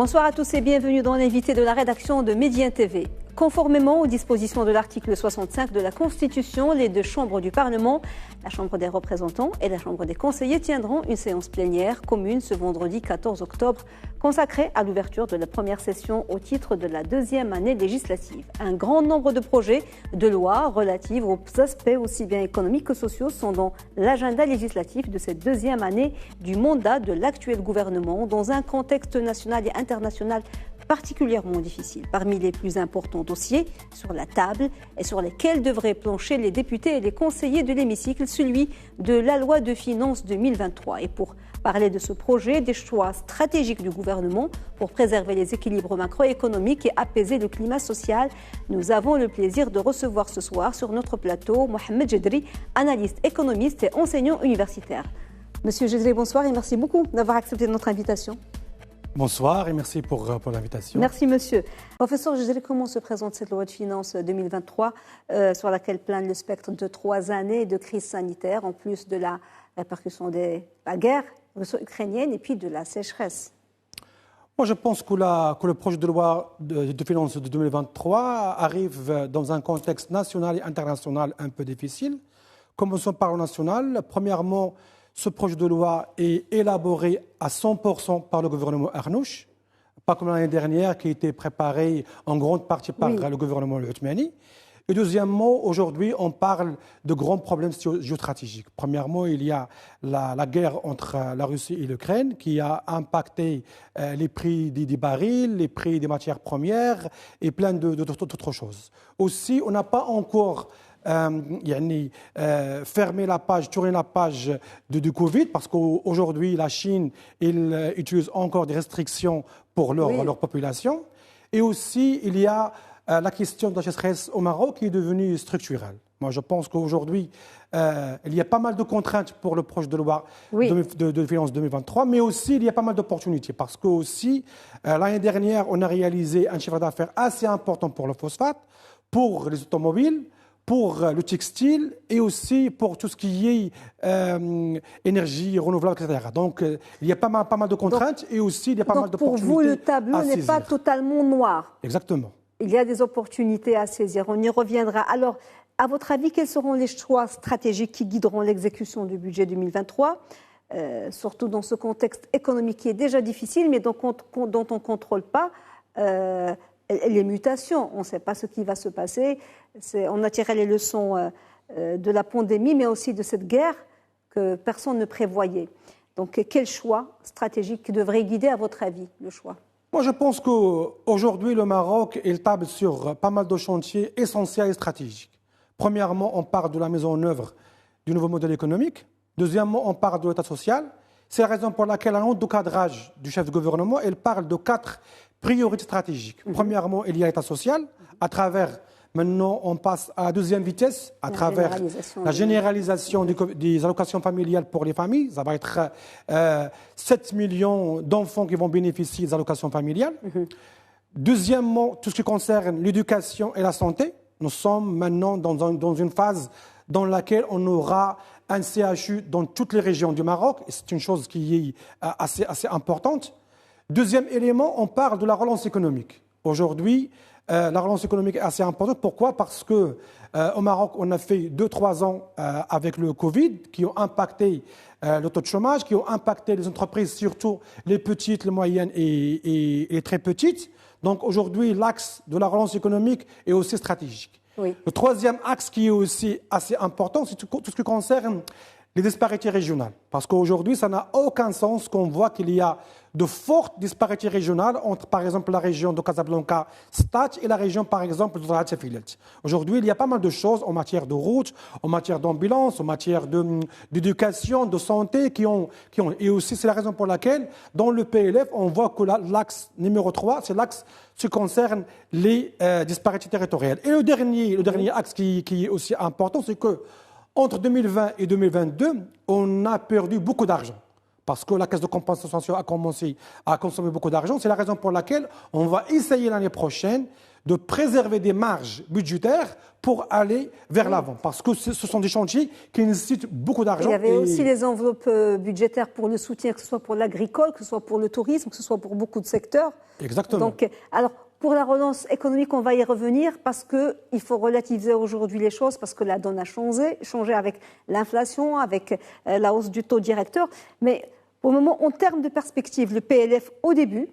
Bonsoir à tous et bienvenue dans l'invité de la rédaction de Médien TV. Conformément aux dispositions de l'article 65 de la Constitution, les deux chambres du Parlement, la Chambre des représentants et la Chambre des conseillers, tiendront une séance plénière commune ce vendredi 14 octobre consacrée à l'ouverture de la première session au titre de la deuxième année législative. Un grand nombre de projets de loi relatifs aux aspects aussi bien économiques que sociaux sont dans l'agenda législatif de cette deuxième année du mandat de l'actuel gouvernement dans un contexte national et international particulièrement difficile. Parmi les plus importants dossiers sur la table et sur lesquels devraient plancher les députés et les conseillers de l'hémicycle, celui de la loi de finances 2023. Et pour parler de ce projet, des choix stratégiques du gouvernement pour préserver les équilibres macroéconomiques et apaiser le climat social, nous avons le plaisir de recevoir ce soir sur notre plateau Mohamed Jedri, analyste économiste et enseignant universitaire. Monsieur Jedri, bonsoir et merci beaucoup d'avoir accepté notre invitation. Bonsoir et merci pour l'invitation. Merci monsieur. Professeur Jedri, comment se présente cette loi de finances 2023 sur laquelle plane le spectre de 3 années de crise sanitaire en plus de la répercussion de la guerre russo-ukrainienne et puis de la sécheresse? Moi je pense que le projet de loi de finances de 2023 arrive dans un contexte national et international un peu difficile. Commençons par le national. Premièrement, ce projet de loi est élaboré à 100% par le gouvernement Arnouch, pas comme l'année dernière qui a été préparé en grande partie par le gouvernement Othmani. Et deuxièmement, aujourd'hui, on parle de grands problèmes géostratégiques. Premièrement, il y a la guerre entre la Russie et l'Ukraine qui a impacté les prix des barils, les prix des matières premières et plein d'autres choses. Aussi, on n'a pas encore fermer la page, tourner la page du Covid, parce qu'aujourd'hui, la Chine utilise encore des restrictions pour leur population. Et aussi, il y a la question de la sécheresse au Maroc qui est devenue structurelle. Moi, je pense qu'aujourd'hui, il y a pas mal de contraintes pour le projet de loi de finances 2023, mais aussi, il y a pas mal d'opportunités, parce que aussi, l'année dernière, on a réalisé un chiffre d'affaires assez important pour le phosphate, pour les automobiles, pour le textile et aussi pour tout ce qui est énergie renouvelable, etc. Donc, il y a pas mal de contraintes et aussi il y a pas mal d'opportunités. Pour vous, le tableau n'est pas totalement noir. Exactement. Il y a des opportunités à saisir. On y reviendra. Alors, à votre avis, quels seront les choix stratégiques qui guideront l'exécution du budget 2023, surtout dans ce contexte économique qui est déjà difficile, mais dont on ne contrôle pas les mutations. On ne sait pas ce qui va se passer. On a tiré les leçons de la pandémie, mais aussi de cette guerre que personne ne prévoyait. Donc, quel choix stratégique devrait guider, à votre avis, le choix? Moi, je pense qu'aujourd'hui, le Maroc, il table sur pas mal de chantiers essentiels et stratégiques. Premièrement, on parle de la mise en œuvre du nouveau modèle économique. Deuxièmement, on parle de l'État social. C'est la raison pour laquelle, à l'an de cadrage du chef de gouvernement, il parle de 4 priorités stratégiques. Premièrement, il y a l'État social, à travers, maintenant on passe à la deuxième vitesse, à travers la généralisation des allocations familiales pour les familles. Ça va être 7 millions d'enfants qui vont bénéficier des allocations familiales. Deuxièmement, tout ce qui concerne l'éducation et la santé. Nous sommes maintenant dans une phase dans laquelle on aura un CHU dans toutes les régions du Maroc. C'est une chose qui est assez importante. Deuxième élément, on parle de la relance économique. Aujourd'hui, la relance économique est assez importante. Pourquoi? Parce qu'au Maroc, on a fait 2-3 ans avec le Covid qui ont impacté le taux de chômage, qui ont impacté les entreprises, surtout les petites, les moyennes et les très petites. Donc aujourd'hui, l'axe de la relance économique est aussi stratégique. Le troisième axe qui est aussi assez important, c'est tout ce qui concerne les disparités régionales. Parce qu'aujourd'hui, ça n'a aucun sens qu'on voit qu'il y a de fortes disparités régionales entre, par exemple, la région de Casablanca, Stade, et la région, par exemple, de Rabat Filet. Aujourd'hui, il y a pas mal de choses en matière de routes, en matière d'ambulance, en matière d'éducation, de santé Et aussi, c'est la raison pour laquelle, dans le PLF, on voit que l'axe numéro 3, c'est l'axe qui concerne les disparités territoriales. Et le dernier axe qui est aussi important, c'est que entre 2020 et 2022, on a perdu beaucoup d'argent. Parce que la caisse de compensation a commencé à consommer beaucoup d'argent. C'est la raison pour laquelle on va essayer l'année prochaine de préserver des marges budgétaires pour aller vers l'avant. Parce que ce sont des chantiers qui nécessitent beaucoup d'argent. Il y avait aussi les enveloppes budgétaires pour le soutien, que ce soit pour l'agricole, que ce soit pour le tourisme, que ce soit pour beaucoup de secteurs. Exactement. Donc, alors, pour la relance économique, on va y revenir parce qu'il faut relativiser aujourd'hui les choses, parce que la donne a changé avec l'inflation, avec la hausse du taux directeur. Mais au moment, en termes de perspective, le PLF, au début,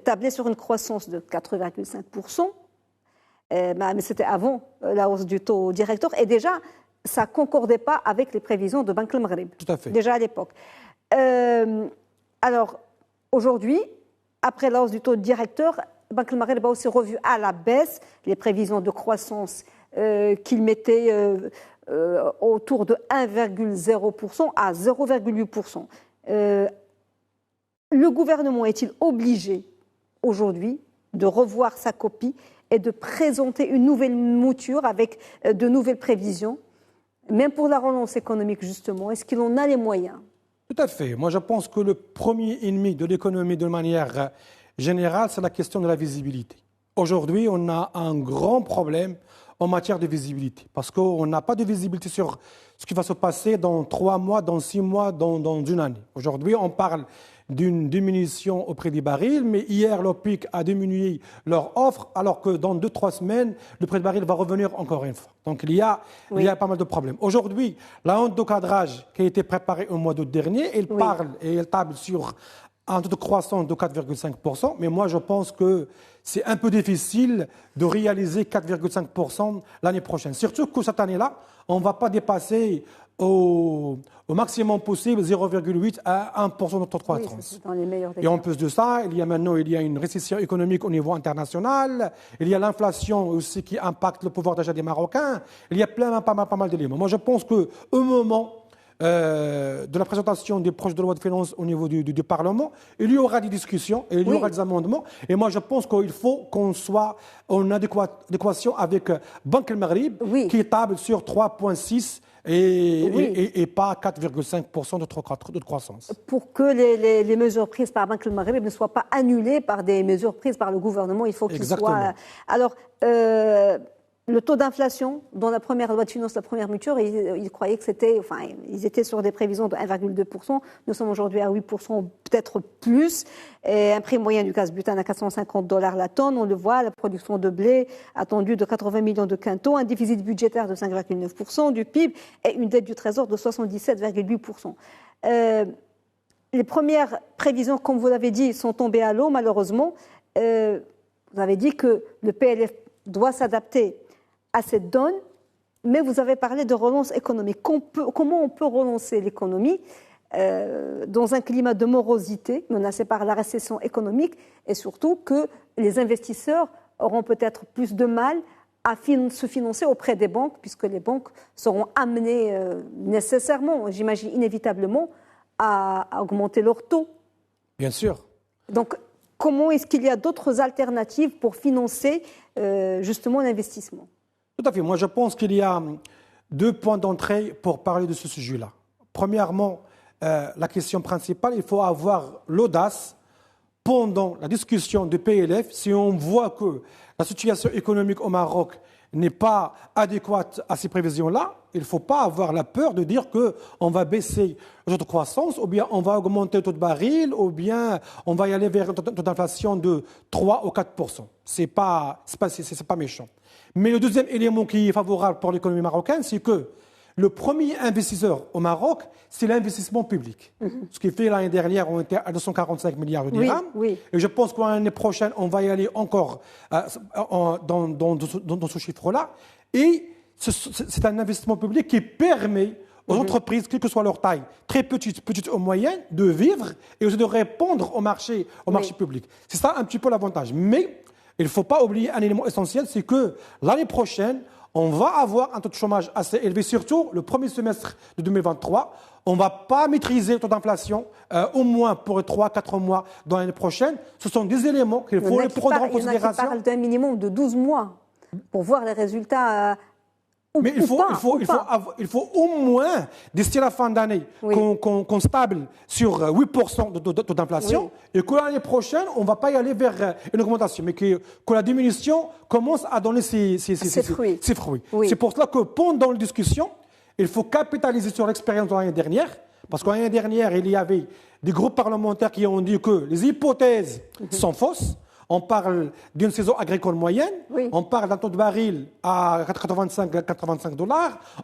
tablait sur une croissance de 4,5%. Mais c'était avant la hausse du taux directeur. Et déjà, ça ne concordait pas avec les prévisions de Banque al-Maghreb. Tout à fait. Déjà à l'époque. Alors, aujourd'hui, après la hausse du taux directeur, Banque al-Maghreb a aussi revu à la baisse les prévisions de croissance qu'il mettait autour de 1,0% à 0,8%. Le gouvernement est-il obligé aujourd'hui de revoir sa copie et de présenter une nouvelle mouture avec de nouvelles prévisions, même pour la relance économique justement? Est-ce qu'il en a les moyens? Tout à fait. Moi, je pense que le premier ennemi de l'économie de manière générale, c'est la question de la visibilité. Aujourd'hui, on a un grand problème en matière de visibilité, parce qu'on n'a pas de visibilité sur ce qui va se passer dans 3 mois, dans 6 mois, dans une année. Aujourd'hui, on parle d'une diminution au prix des barils, mais hier, l'OPEC a diminué leur offre, alors que dans 2-3 semaines, le prix du baril va revenir encore une fois. Donc, il y a pas mal de problèmes. Aujourd'hui, la honte de cadrage qui a été préparée au mois d'août dernier, elle parle et elle table sur un taux de croissance de 4,5%, mais moi, je pense que c'est un peu difficile de réaliser 4,5% l'année prochaine. Surtout que cette année-là, on ne va pas dépasser au maximum possible 0,8 à 1% de taux de croissance. Oui, dans les meilleurs des cas. Et en plus de ça, il y a une récession économique au niveau international, il y a l'inflation aussi qui impacte le pouvoir d'achat des Marocains, il y a pas mal d'éléments. Moi, je pense qu'au moment de la présentation des projets de loi de finances au niveau du Parlement, il y aura des discussions et il y aura des amendements. Et moi, je pense qu'il faut qu'on soit en adéquation avec Banque al-Maghreb, qui table sur 3,6% et pas 4,5% de croissance. Pour que les mesures prises par Banque al-Maghreb ne soient pas annulées par des mesures prises par le gouvernement, il faut qu'ils soient... Alors, le taux d'inflation, dans la première loi de finances, la première mouture, ils croyaient que c'était... Enfin, ils étaient sur des prévisions de 1,2%. Nous sommes aujourd'hui à 8%, peut-être plus. Et un prix moyen du gaz butane à $450 la tonne. On le voit, la production de blé attendue de 80 millions de quintaux, un déficit budgétaire de 5,9% du PIB et une dette du Trésor de 77,8%. Les premières prévisions, comme vous l'avez dit, sont tombées à l'eau, malheureusement. Vous avez dit que le PLF doit s'adapter à cette donne, mais vous avez parlé de relance économique. Comment on peut relancer l'économie dans un climat de morosité menacé par la récession économique et surtout que les investisseurs auront peut-être plus de mal à se financer auprès des banques, puisque les banques seront amenées nécessairement, j'imagine inévitablement, à augmenter leurs taux? Bien sûr. Donc, comment est-ce qu'il y a d'autres alternatives pour financer justement l'investissement? Tout à fait. Moi, je pense qu'il y a 2 points d'entrée pour parler de ce sujet-là. Premièrement, la question principale, il faut avoir l'audace pendant la discussion du PLF, si on voit que la situation économique au Maroc n'est pas adéquate à ces prévisions-là, il ne faut pas avoir la peur de dire qu'on va baisser le taux de croissance, ou bien on va augmenter le taux de baril, ou bien on va y aller vers un taux d'inflation de 3 ou 4%. C'est pas méchant. Mais le deuxième élément qui est favorable pour l'économie marocaine, c'est que le premier investisseur au Maroc, c'est l'investissement public. Ce qui fait l'année dernière, on était à 245 milliards de dirhams. Et je pense que l'année prochaine, on va y aller encore dans ce chiffre-là. Et c'est un investissement public qui permet aux entreprises, quelle que soit leur taille, très petites ou moyennes, de vivre et aussi de répondre au marché public. C'est ça un petit peu l'avantage. Mais il ne faut pas oublier un élément essentiel, c'est que l'année prochaine, on va avoir un taux de chômage assez élevé, surtout le premier semestre de 2023. On ne va pas maîtriser le taux d'inflation, au moins pour 3-4 mois dans l'année prochaine. Ce sont des éléments qu'il faut prendre en considération. Il y en a qui parlent d'un minimum de 12 mois pour voir les résultats Mais il faut au moins, d'ici la fin d'année, qu'on stable sur 8% de taux d'inflation et que l'année prochaine, on ne va pas y aller vers une augmentation, mais que la diminution commence à donner ses fruits. C'est pour cela que pendant la discussion, il faut capitaliser sur l'expérience de l'année dernière, parce que l'année dernière, il y avait des groupes parlementaires qui ont dit que les hypothèses sont fausses. On parle d'une saison agricole moyenne, on parle d'un taux de baril à 85 $,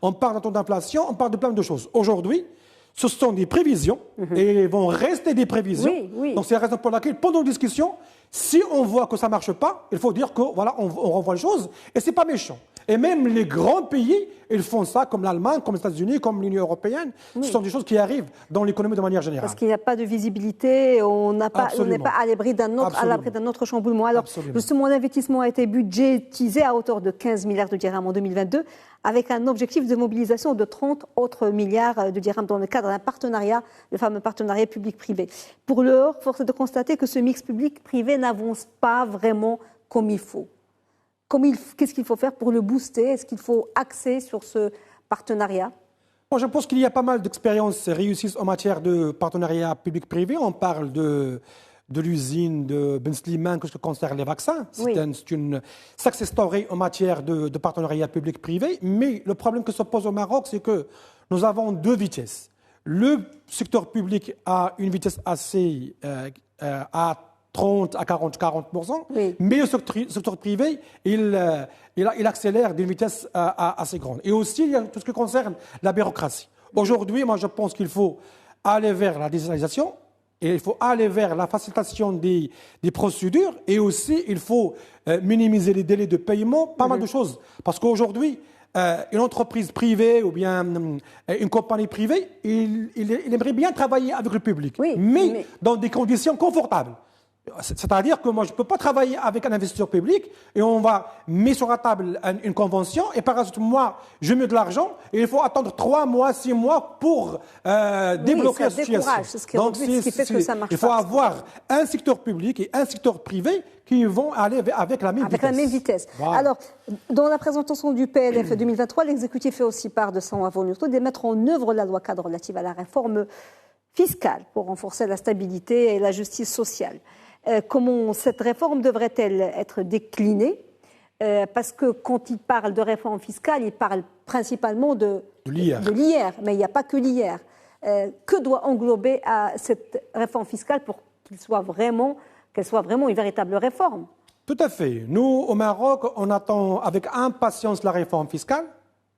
on parle d'un taux d'inflation, on parle de plein de choses. Aujourd'hui, ce sont des prévisions et ils vont rester des prévisions. Donc c'est la raison pour laquelle, pendant la discussion, si on voit que ça ne marche pas, il faut dire que voilà, on revoit les choses et ce n'est pas méchant. Et même les grands pays, ils font ça, comme l'Allemagne, comme les États-Unis, comme l'Union européenne. Ce sont des choses qui arrivent dans l'économie de manière générale. Parce qu'il n'y a pas de visibilité, on n'est pas à l'abri d'un autre chamboulement. Alors, justement, l'investissement a été budgétisé à hauteur de 15 milliards de dirhams en 2022, avec un objectif de mobilisation de 30 autres milliards de dirhams dans le cadre d'un partenariat, le fameux partenariat public-privé. Pour l'heure, force est de constater que ce mix public-privé n'avance pas vraiment comme il faut. Qu'est-ce qu'il faut faire pour le booster? Est-ce qu'il faut axer sur ce partenariat? Bon, je pense qu'il y a pas mal d'expériences réussies en matière de partenariat public-privé. On parle de l'usine de Ben Slimane que ce qui concerne les vaccins. C'est une success story en matière de partenariat public-privé. Mais le problème que se pose au Maroc, c'est que nous avons deux vitesses. Le secteur public a une vitesse assez à 30 à 40%, mais le secteur privé, il accélère d'une vitesse assez grande. Et aussi, il y a tout ce qui concerne la bureaucratie. Aujourd'hui, moi, je pense qu'il faut aller vers la digitalisation, et il faut aller vers la facilitation des procédures, et aussi, il faut minimiser les délais de paiement, pas mal de choses. Parce qu'aujourd'hui, une entreprise privée ou bien une compagnie privée, il aimerait bien travailler avec le public, mais dans des conditions confortables. C'est-à-dire que moi, je ne peux pas travailler avec un investisseur public et on va mettre sur la table une convention et par la suite, moi, je mets de l'argent et il faut attendre 3 mois, 6 mois pour débloquer la situation. Donc, ce qui fait que ça marche il faut avoir un secteur public et un secteur privé qui vont aller avec la même vitesse. Voilà. Alors, dans la présentation du PLF 2023, l'exécutif fait aussi part de son volonté de mettre en œuvre la loi cadre relative à la réforme fiscale pour renforcer la stabilité et la justice sociale. Comment cette réforme devrait-elle être déclinée? Parce que quand il parle de réforme fiscale, il parle principalement de l'IR, mais il n'y a pas que l'IR. Que doit englober cette réforme fiscale pour qu'elle soit vraiment une véritable réforme? Tout à fait. Nous, au Maroc, on attend avec impatience la réforme fiscale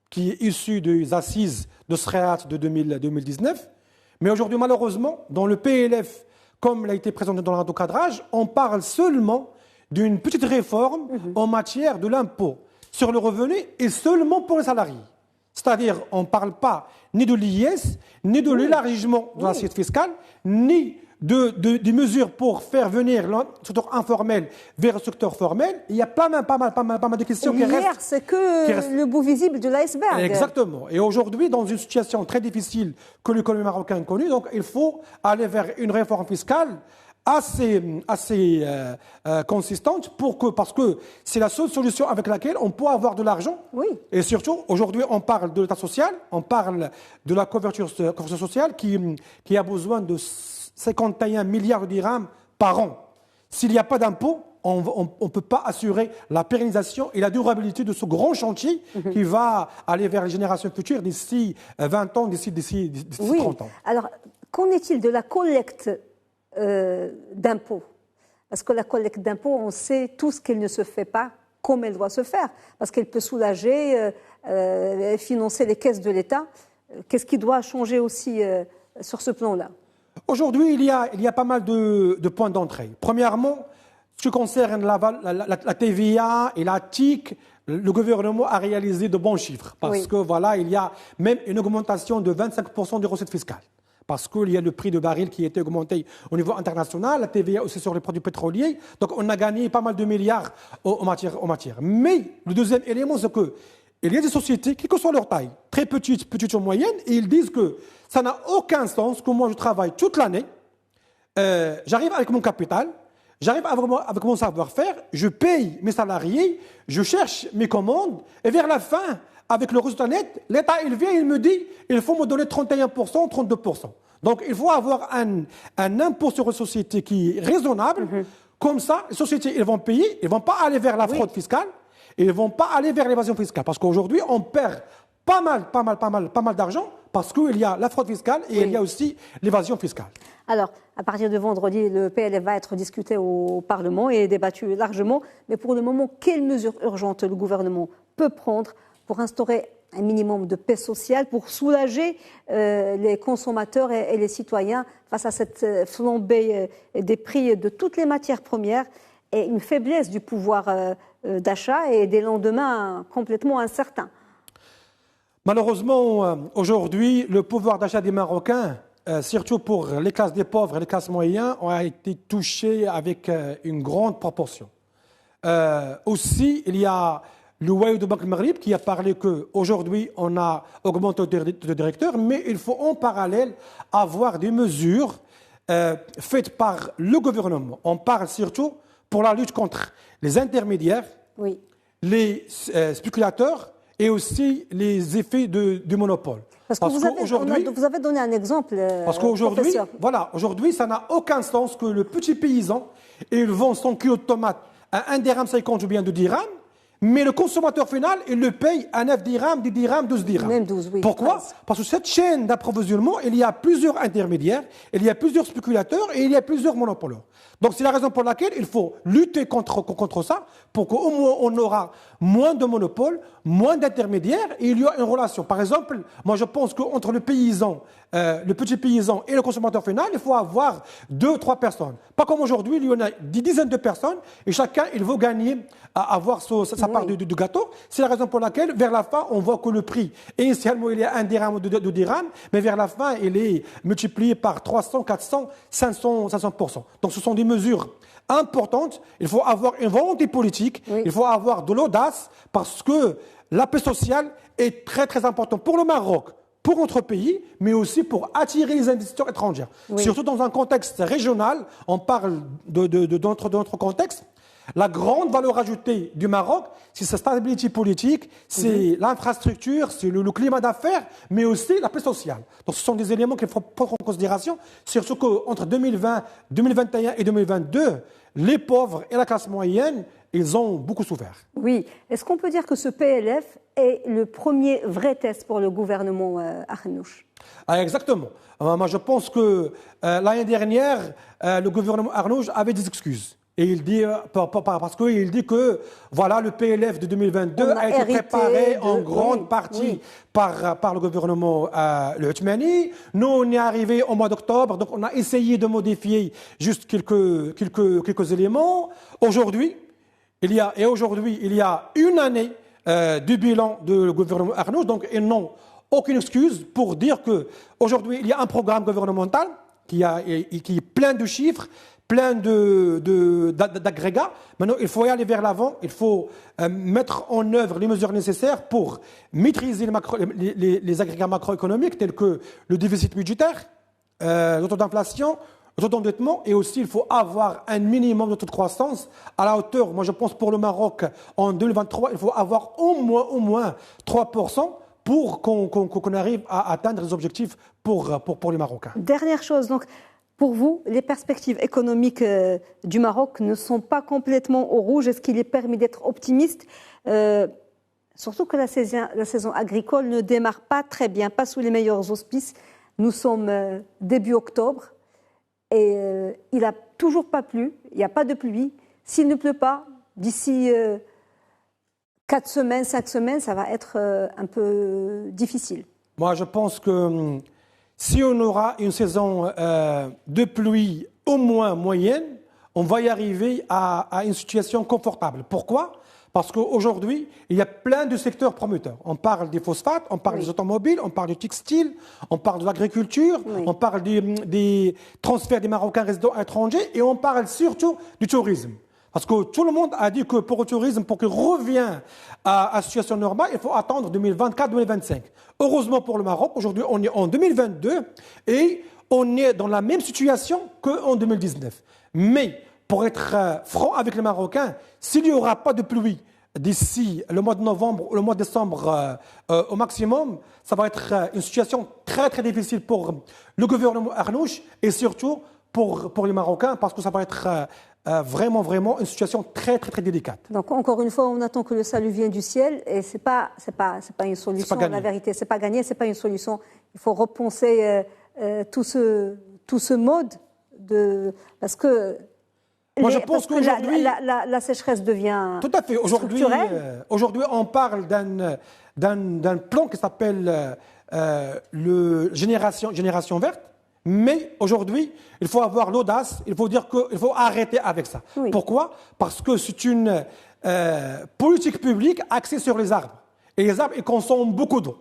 qui est issue des assises de Sreat de 2019. Mais aujourd'hui, malheureusement, dans le PLF, comme il a été présenté dans l'encadrage, on parle seulement d'une petite réforme en matière de l'impôt sur le revenu et seulement pour les salariés. C'est-à-dire, on ne parle pas ni de l'IS, ni de l'élargissement de l'assiette fiscale, ni des mesures pour faire venir le secteur informel vers le secteur formel. Il y a pas mal de questions qui restent. L'IR, c'est que le bout visible de l'iceberg. Exactement. Et aujourd'hui, dans une situation très difficile que l'économie marocaine connaît, donc il faut aller vers une réforme fiscale assez consistante parce que c'est la seule solution avec laquelle on peut avoir de l'argent. Et surtout, aujourd'hui, on parle de l'État social, on parle de la couverture sociale qui a besoin de 51 milliards de dirhams par an. S'il n'y a pas d'impôt, on ne peut pas assurer la pérennisation et la durabilité de ce grand chantier qui va aller vers les générations futures d'ici 20 ans, d'ici 30 ans. Alors, qu'en est-il de la collecte d'impôts? Parce que la collecte d'impôts, on sait tous qu'elle ne se fait pas comme elle doit se faire, parce qu'elle peut soulager, financer les caisses de l'État. Qu'est-ce qui doit changer aussi sur ce plan-là? Aujourd'hui, il y a pas mal de points d'entrée. Premièrement, ce qui concerne la TVA et la TIC, le gouvernement a réalisé de bons chiffres. Parce que voilà, il y a même une augmentation de 25% des recettes fiscales. Parce qu'il y a le prix de baril qui a été augmenté au niveau international, la TVA aussi sur les produits pétroliers. Donc on a gagné pas mal de milliards en matière. Mais le deuxième élément, c'est que il y a des sociétés, quelle que soit leur taille, très petites ou moyennes, et ils disent que ça n'a aucun sens que moi je travaille toute l'année, j'arrive avec mon capital, j'arrive avec mon savoir-faire, je paye mes salariés, je cherche mes commandes, et vers la fin, avec le résultat net, l'État, il vient, il me dit, il faut me donner 31%, 32%. Donc, il faut avoir un impôt sur les sociétés qui est raisonnable. Comme ça, les sociétés, ils vont payer, ils ne vont pas aller vers la fraude fiscale, et ils ne vont pas aller vers l'évasion fiscale. Parce qu'aujourd'hui, on perd pas mal d'argent parce qu'il y a la fraude fiscale et il y a aussi l'évasion fiscale. Alors, à partir de vendredi, le PLF va être discuté au Parlement et débattu largement. Mais pour le moment, quelles mesures urgentes le gouvernement peut prendre pour instaurer un minimum de paix sociale, pour soulager les consommateurs et les citoyens face à cette flambée des prix de toutes les matières premières et une faiblesse du pouvoir d'achat et des lendemains complètement incertains? Malheureusement, aujourd'hui, le pouvoir d'achat des Marocains, surtout pour les classes des pauvres et les classes moyennes, a été touché avec une grande proportion. Aussi, il y a le Waïd de Banque Maghrib qui a parlé qu'aujourd'hui, on a augmenté le directeur, mais il faut en parallèle avoir des mesures faites par le gouvernement. On parle surtout pour la lutte contre les intermédiaires, les spéculateurs et aussi les effets du monopole. Parce que vous avez donné un exemple, parce qu'aujourd'hui, voilà, aujourd'hui, ça n'a aucun sens que le petit paysan, il vend son kilo de tomates à 1,50 dirham ou bien 2 dirhams, mais le consommateur final, il le paye à 9 dirhams, 10 dirhams, 12 dirhams. Même 12, oui. Pourquoi ? Parce que cette chaîne d'approvisionnement, il y a plusieurs intermédiaires, il y a plusieurs spéculateurs et il y a plusieurs monopoles. Donc c'est la raison pour laquelle il faut lutter contre ça, pour qu'au moins on aura moins de monopoles, moins d'intermédiaires et il y a une relation. Par exemple, moi je pense qu'entre le paysan, le petit paysan et le consommateur final, il faut avoir 2-3 personnes. Pas comme aujourd'hui, il y en a des dizaines de personnes et chacun il veut gagner, avoir sa part du gâteau. C'est la raison pour laquelle, vers la fin, on voit que le prix, initialement il est à 1 dirham ou 2 dirhams, mais vers la fin, il est multiplié par 300, 400, 500%. Donc ce sont des mesures importantes. Il faut avoir une volonté politique, il faut avoir de l'audace, parce que la paix sociale est très très importante pour le Maroc, pour notre pays, mais aussi pour attirer les investisseurs étrangers. Surtout dans un contexte régional, on parle de notre contexte. La grande valeur ajoutée du Maroc, c'est sa stabilité politique, c'est l'infrastructure, c'est le climat d'affaires, mais aussi la paix sociale. Donc ce sont des éléments qu'il faut prendre en considération, surtout qu'entre 2020, 2021 et 2022, les pauvres et la classe moyenne, ils ont beaucoup souffert. Oui. Est-ce qu'on peut dire que ce PLF est le premier vrai test pour le gouvernement Arnouch? Exactement. Moi, je pense que l'année dernière, le gouvernement Arnouch avait des excuses. Et il dit, parce qu'il dit que voilà, le PLF de 2022 a été préparé en grande partie par le gouvernement le Othmani. Nous, on est arrivé au mois d'octobre, donc on a essayé de modifier juste quelques éléments. Aujourd'hui, il y a une année du bilan du gouvernement Arnouch, donc ils n'ont aucune excuse pour dire qu'aujourd'hui, il y a un programme gouvernemental qui est plein de chiffres, plein d'agrégats. Maintenant, il faut y aller vers l'avant. Il faut mettre en œuvre les mesures nécessaires pour maîtriser les agrégats macroéconomiques tels que le déficit budgétaire, le taux d'inflation, le taux d'endettement. Et aussi, il faut avoir un minimum de taux de croissance à la hauteur. Moi, je pense pour le Maroc, en 2023, il faut avoir au moins 3% pour qu'on arrive à atteindre les objectifs pour les Marocains. Dernière chose, donc, pour vous, les perspectives économiques du Maroc ne sont pas complètement au rouge. Est-ce qu'il est permis d'être optimiste surtout que la saison agricole ne démarre pas très bien, pas sous les meilleurs auspices. Nous sommes début octobre et il n'a toujours pas plu, il n'y a pas de pluie. S'il ne pleut pas, d'ici 4 semaines, 5 semaines, ça va être un peu difficile. Moi, je pense que si on aura une saison de pluie au moins moyenne, on va y arriver à une situation confortable. Pourquoi ? Parce qu'aujourd'hui, il y a plein de secteurs promoteurs. On parle des phosphates, on parle des automobiles, on parle du textile, on parle de l'agriculture, on parle des transferts des Marocains résidents étrangers et on parle surtout du tourisme. Parce que tout le monde a dit que pour le tourisme, pour qu'il revienne à la situation normale, il faut attendre 2024-2025. Heureusement pour le Maroc, aujourd'hui on est en 2022 et on est dans la même situation qu'en 2019. Mais pour être franc avec les Marocains, s'il n'y aura pas de pluie d'ici le mois de novembre ou le mois de décembre au maximum, ça va être une situation très très difficile pour le gouvernement Arnouch et surtout pour les Marocains parce que ça va être vraiment une situation très très très délicate. Donc encore une fois, on attend que le salut vienne du ciel et c'est pas une solution. La vérité, c'est pas gagné, c'est pas une solution. Il faut repenser tout ce mode parce que moi, je pense qu'aujourd'hui, la sécheresse devient tout à fait. Aujourd'hui, on parle d'un plan qui s'appelle le Génération Verte. Mais aujourd'hui, il faut avoir l'audace, il faut dire qu'il faut arrêter avec ça. Oui. Pourquoi? Parce que c'est une politique publique axée sur les arbres. Et les arbres, ils consomment beaucoup d'eau.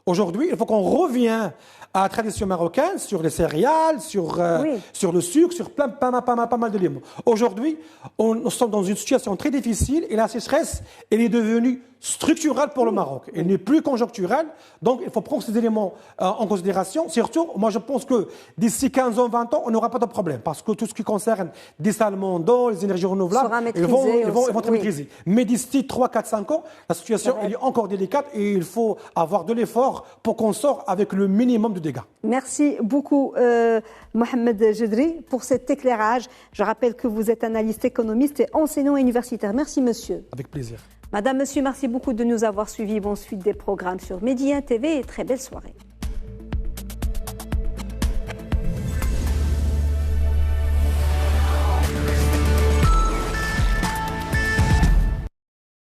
Aujourd'hui, il faut qu'on revienne à la tradition marocaine, sur les céréales, sur le sucre, sur pas mal d'éléments. Aujourd'hui, nous sommes dans une situation très difficile et la sécheresse, elle est devenue structurelle pour le Maroc. Elle n'est plus conjoncturelle, donc il faut prendre ces éléments en considération. Surtout, moi je pense que d'ici 15 ans, 20 ans, on n'aura pas de problème parce que tout ce qui concerne des salmons d'eau, les énergies renouvelables, ils vont être maîtrisés. Mais d'ici 3, 4, 5 ans, la situation elle est encore délicate et il faut avoir de l'effort pour qu'on sorte avec le minimum de dégâts. Merci beaucoup Mohamed Jedri pour cet éclairage. Je rappelle que vous êtes analyste économiste et enseignant universitaire. Merci monsieur. Avec plaisir. Madame, monsieur, merci beaucoup de nous avoir suivis. Bonne suite des programmes sur Média TV et très belle soirée.